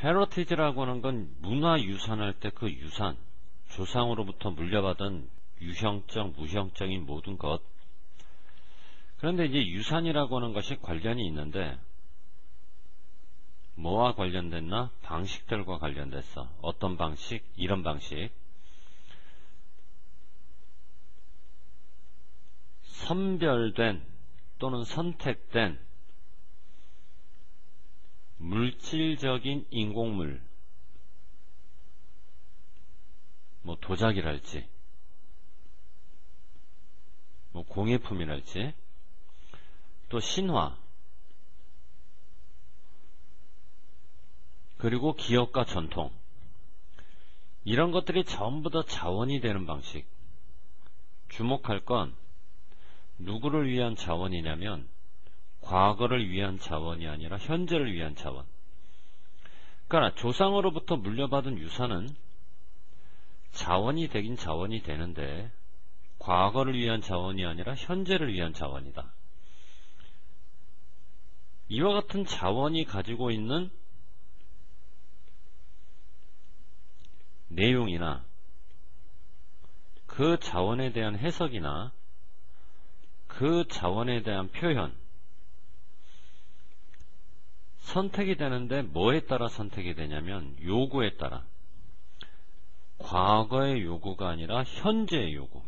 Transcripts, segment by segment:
헤리티지라고 하는 건 문화유산 할 때 그 유산, 조상으로부터 물려받은 유형적, 무형적인 모든 것. 그런데 이제 유산이라고 하는 것이 관련이 있는데 뭐와 관련됐나? 방식들과 관련됐어. 어떤 방식? 이런 방식. 선별된 또는 선택된 물질적인 인공물, 뭐 도자기랄지 뭐 공예품이랄지 또 신화, 그리고 기억과 전통, 이런 것들이 전부 다 자원이 되는 방식. 주목할 건 누구를 위한 자원이냐면 과거를 위한 자원이 아니라 현재를 위한 자원. 그러니까 조상으로부터 물려받은 유산은 자원이 되긴 자원이 되는데 과거를 위한 자원이 아니라 현재를 위한 자원이다. 이와 같은 자원이 가지고 있는 내용이나 그 자원에 대한 해석이나 그 자원에 대한 표현, 선택이 되는데 뭐에 따라 선택이 되냐면 요구에 따라. 과거의 요구가 아니라 현재의 요구.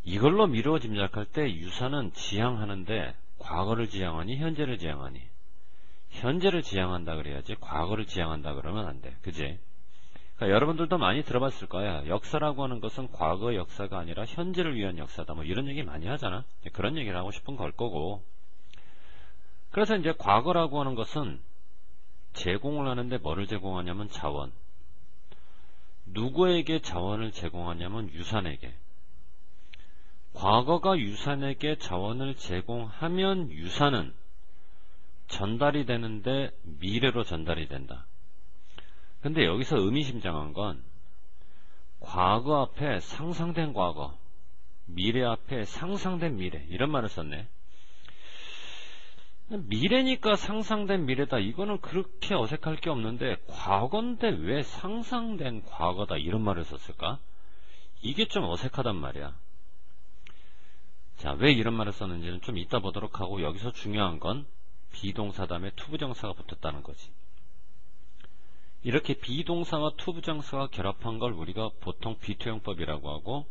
이걸로 미루어 짐작할 때 유산은 지향하는데 과거를 지향하니 현재를 지향하니, 현재를 지향한다 그래야지 과거를 지향한다 그러면 안 돼. 그지? 그러니까 여러분들도 많이 들어봤을 거야. 역사라고 하는 것은 과거의 역사가 아니라 현재를 위한 역사다. 뭐 이런 얘기 많이 하잖아. 그런 얘기를 하고 싶은 걸 거고. 그래서 이제 과거라고 하는 것은 제공을 하는데 뭐를 제공하냐면 자원. 누구에게 자원을 제공하냐면 유산에게. 과거가 유산에게 자원을 제공하면 유산은 전달이 되는데 미래로 전달이 된다. 근데 여기서 의미심장한 건 과거 앞에 상상된 과거, 미래 앞에 상상된 미래, 이런 말을 썼네. 미래니까 상상된 미래다, 이거는 그렇게 어색할 게 없는데 과거인데 왜 상상된 과거다 이런 말을 썼을까? 이게 좀 어색하단 말이야. 자, 왜 이런 말을 썼는지는 좀 이따 보도록 하고, 여기서 중요한 건 비동사 다음에 투부정사가 붙었다는 거지. 이렇게 비동사와 투부정사가 결합한 걸 우리가 보통 비투형법이라고 하고,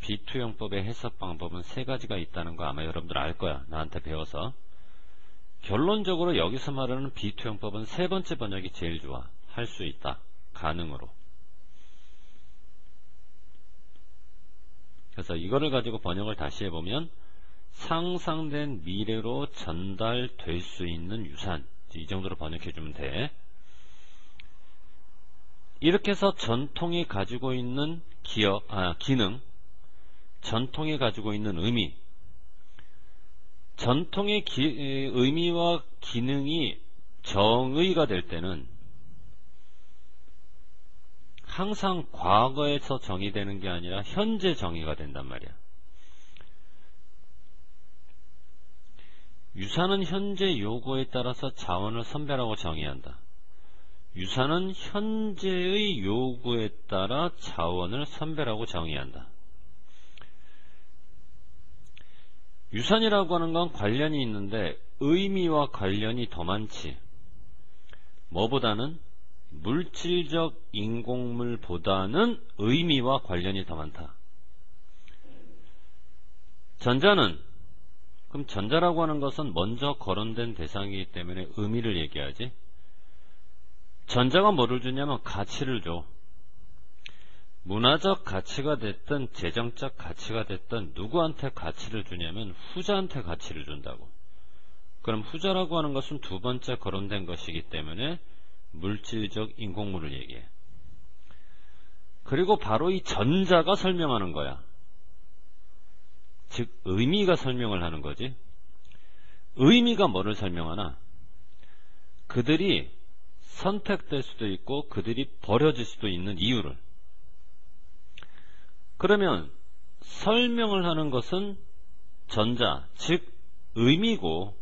비투형법의 해석 방법은 세 가지가 있다는 거 아마 여러분들 알 거야. 나한테 배워서. 결론적으로 여기서 말하는 비투형법은 세 번째 번역이 제일 좋아. 할 수 있다. 가능으로. 그래서 이거를 가지고 번역을 다시 해보면 상상된 미래로 전달될 수 있는 유산, 이 정도로 번역해주면 돼. 이렇게 해서 전통이 가지고 있는 기능, 전통이 가지고 있는 의미, 전통의 의미와 기능이 정의가 될 때는 항상 과거에서 정의되는 게 아니라 현재 정의가 된단 말이야. 유산은 현재 요구에 따라서 자원을 선별하고 정의한다. 유산은 현재의 요구에 따라 자원을 선별하고 정의한다. 유산이라고 하는 건 관련이 있는데 의미와 관련이 더 많지. 뭐보다는? 물질적 인공물보다는 의미와 관련이 더 많다. 전자는, 그럼 전자라고 하는 것은 먼저 거론된 대상이기 때문에 의미를 얘기하지. 전자가 뭐를 주냐면 가치를 줘. 문화적 가치가 됐든 재정적 가치가 됐든 누구한테 가치를 주냐면 후자한테 가치를 준다고. 그럼 후자라고 하는 것은 두 번째 거론된 것이기 때문에 물질적 인공물을 얘기해. 그리고 바로 이 전자가 설명하는 거야. 즉 의미가 설명을 하는 거지. 의미가 뭐를 설명하나? 그들이 선택될 수도 있고 그들이 버려질 수도 있는 이유를. 그러면 설명을 하는 것은 전자, 즉 의미고,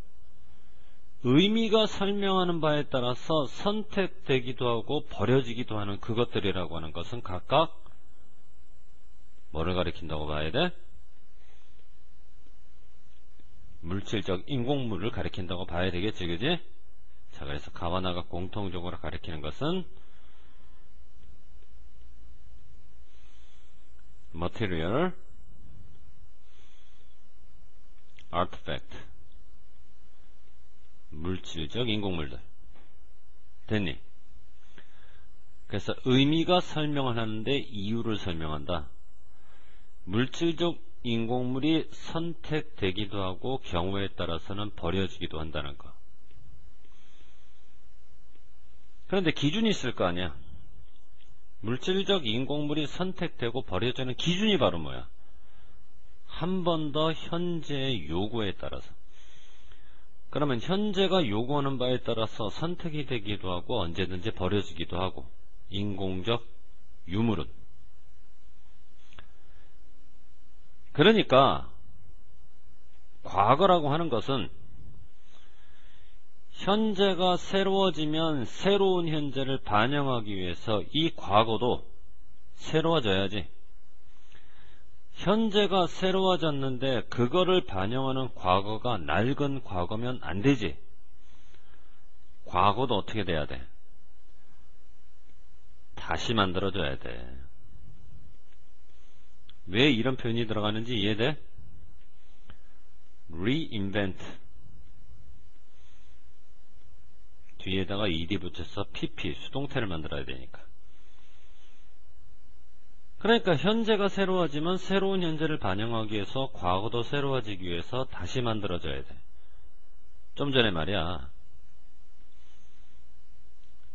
의미가 설명하는 바에 따라서 선택되기도 하고 버려지기도 하는 그것들이라고 하는 것은 각각 뭐를 가리킨다고 봐야 돼? 물질적 인공물을 가리킨다고 봐야 되겠지, 그지? 자, 그래서 가와나가 공통적으로 가리키는 것은 material artifact, 물질적 인공물들. 됐니? 그래서 의미가 설명을 하는데 이유를 설명한다. 물질적 인공물이 선택되기도 하고 경우에 따라서는 버려지기도 한다는 거. 그런데 기준이 있을 거 아니야. 물질적 인공물이 선택되고 버려지는 기준이 바로 뭐야? 한 번 더 현재의 요구에 따라서. 그러면 현재가 요구하는 바에 따라서 선택이 되기도 하고 언제든지 버려지기도 하고, 인공적 유물은. 그러니까 과거라고 하는 것은 현재가 새로워지면 새로운 현재를 반영하기 위해서 이 과거도 새로워져야지. 현재가 새로워졌는데 그거를 반영하는 과거가 낡은 과거면 안 되지. 과거도 어떻게 돼야 돼? 다시 만들어줘야 돼. 왜 이런 표현이 들어가는지 이해돼? reinvent. 뒤에다가 ed 붙여서 pp, 수동태를 만들어야 되니까. 그러니까 현재가 새로워지면 새로운 현재를 반영하기 위해서 과거도 새로워지기 위해서 다시 만들어져야 돼. 좀 전에 말이야,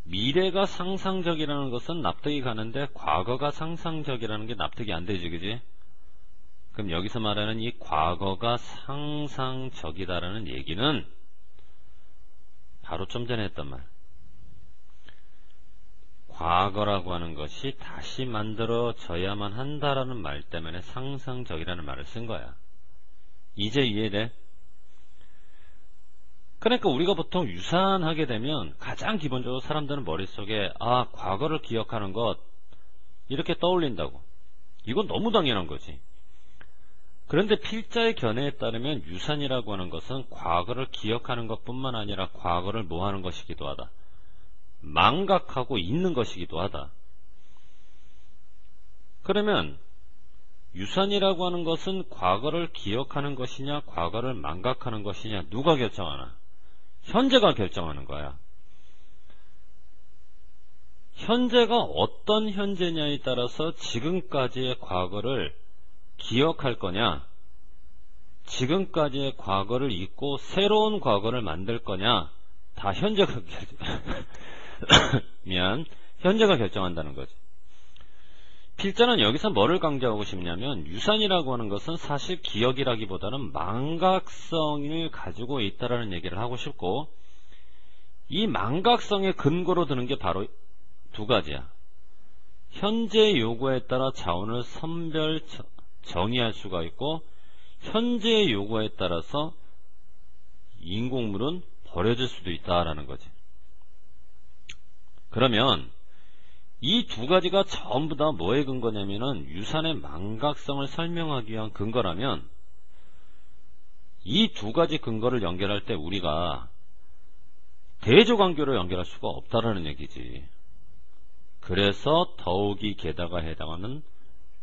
미래가 상상적이라는 것은 납득이 가는데 과거가 상상적이라는 게 납득이 안 되지, 그지? 그럼 여기서 말하는 이 과거가 상상적이다라는 얘기는 바로 좀 전에 했던 말, 과거라고 하는 것이 다시 만들어져야만 한다라는 말 때문에 상상적이라는 말을 쓴 거야. 이제 이해돼? 그러니까 우리가 보통 유산하게 되면 가장 기본적으로 사람들은 머릿속에 과거를 기억하는 것 이렇게 떠올린다고. 이건 너무 당연한 거지. 그런데 필자의 견해에 따르면 유산이라고 하는 것은 과거를 기억하는 것뿐만 아니라 과거를 뭐 하는 것이기도 하다. 망각하고 있는 것이기도 하다. 그러면 유산이라고 하는 것은 과거를 기억하는 것이냐 과거를 망각하는 것이냐 누가 결정하나? 현재가 결정하는 거야. 현재가 어떤 현재냐에 따라서 지금까지의 과거를 기억할 거냐, 지금까지의 과거를 잊고 새로운 과거를 만들 거냐, 다 현재가 현재가 결정한다는 거지. 필자는 여기서 뭐를 강조하고 싶냐면 유산이라고 하는 것은 사실 기억이라기보다는 망각성을 가지고 있다라는 얘기를 하고 싶고, 이 망각성의 근거로 드는 게 바로 두 가지야. 현재의 요구에 따라 자원을 선별 정의할 수가 있고, 현재의 요구에 따라서 인공물은 버려질 수도 있다라는 거지. 그러면 이 두 가지가 전부 다 뭐의 근거냐면은 유산의 망각성을 설명하기 위한 근거라면, 이 두 가지 근거를 연결할 때 우리가 대조관계로 연결할 수가 없다라는 얘기지. 그래서 더욱이 게다가 해당하는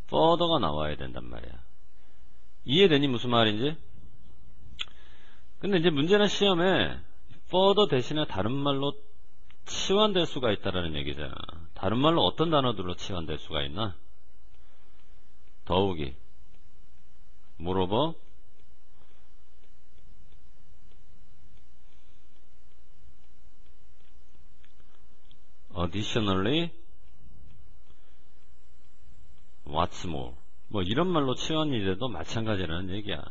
further가 나와야 된단 말이야. 이해되니 무슨 말인지? 근데 이제 문제는 시험에 further 대신에 다른 말로 치환될 수가 있다라는 얘기잖아. 다른 말로 어떤 단어들로 치환될 수가 있나? 더욱이. moreover, additionally, what's more. 뭐 이런 말로 치환이 돼도 마찬가지라는 얘기야.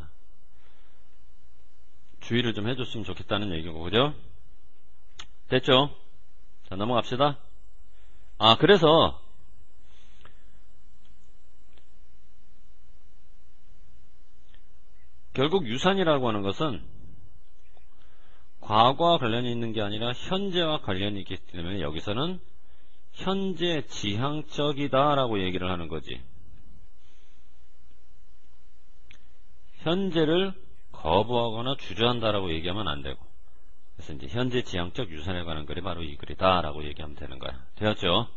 주의를 좀 해줬으면 좋겠다는 얘기고, 그죠? 됐죠? 자, 넘어갑시다. 그래서 결국 유산이라고 하는 것은 과거와 관련이 있는 게 아니라 현재와 관련이 있기 때문에 여기서는 현재 지향적이다 라고 얘기를 하는 거지. 현재를 거부하거나 주저한다 라고 얘기하면 안 되고, 그래서 이제 현재 지향적 유산에 관한 글이 바로 이 글이다 라고 얘기하면 되는 거야. 되었죠?